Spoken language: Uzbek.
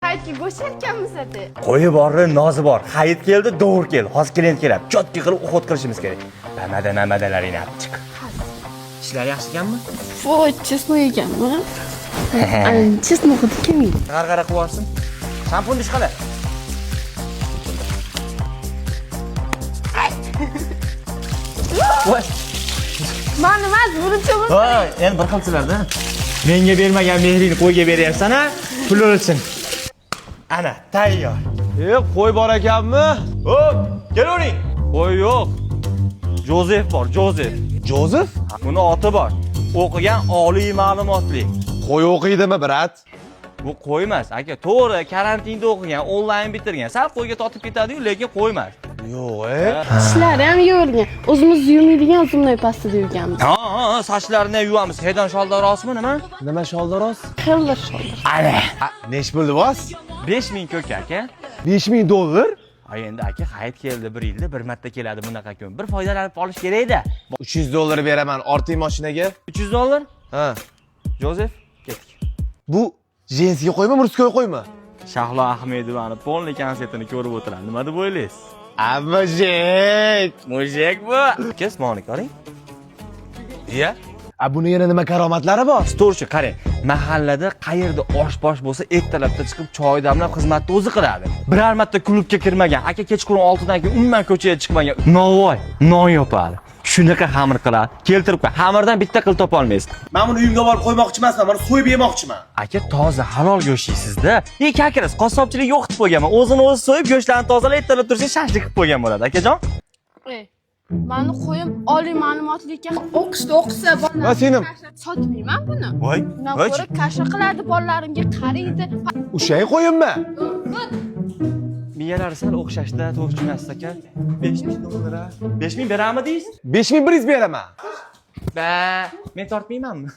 Hayitga go'sht ekanmiz edi. Qo'yi bor, nozi bor. Hayit keldi, doğru keldi. Hozir klient keladi. Chotki qilib o'xot qilishimiz kerak. Namadalaringni olib chiq. Ishlar yaxshi ekanmi? Voy, chesnoq ekanmi? Chesnoq hidi kelmaydi. Qarqara qilib yuborsin. Shampunni chiqadi. Voy. Men emas, buncha Voy, endi bir xilchilarda. Menga bermagan mehringni qo'yga beryapsan-a? Pul olsin. Ana, tayyor. Qo'y bor ekanmi? Hop, kelavering. Qo'y yo'q. Jozef bor, Jozef. Jozef? Buni oti bor. O'qigan oliy ma'lumotli. Qo'y o'qiydimi, brat? Bu qo'y emas, aka. To'g'ri, karantinda o'qigan, onlayn bitirgan. Sal qo'yga totib ketadi-yu, lekin qo'y emas. Yo'q, ishlari ham yo'rgan. O'zimiz yuvmaydigan zumnoy pastida yurganmiz. Ha, sochlarini yuvamiz. Hedon sholdorosmi nima? Nima sholdaros? Xildir sho'ldir. Ana. Nech bo'ldi bos? 5000 ko'k aka. $5000? Ha endi aka, hayit keldi, bir yilda bir marta keladi bunaqa kun. Bir foydalanib olish kerak-da. $300 beraman orting mashinaga. $300? Ha. Jozef, ketdik. Bu jenskiy qo'ymi, murskoy qo'ymi? Shahlo Ahmedovani polni konsertini ko'rib o'tiradi. Nima deb o'ylaysiz? Mujik. Mujik bu. Kesmonik oling. Ya? Buni yana nima karomatlari bor? Storchi qarang, mahallada qayerda oshposh bo'lsa, ertalabda chiqib choy damlab xizmatni o'zi qiladi. Biror marta klubga kirmagan, aka kechqurun 6dan keyin umuman ko'chaga chiqmagan. Novvoy, non yopadi. Shunaqa xamir qiladi. Keltirib qo'y. Xamirdan bitta qil topa olmaysiz. Men buni uyimga borib qo'ymoqchi emasman, buni so'yib yemoqchiman. Aka toza halol go'sht yeysizda. Kakiras, qassobchilik yo'q deb qo'yganman. O'zini o'zi so'yib, go'shtlarni tozalab, ertalab tursa shashlik qilib qo'ygan bo'ladi, akajon. Mani qo'yim oliy ma'lumotli ekan. O'qisa bolalar. Va senim Sotmayman buni. Voy, Undan ko'ra kasha qiladi bolalarimga qaraydi. o'shay qo'yimmi? Miyalari sal o'xshashda, to'g'ri tushunasiz aka. $5000. 5000 beramidingiz? 5100 beraman. Men tortmaymanmi?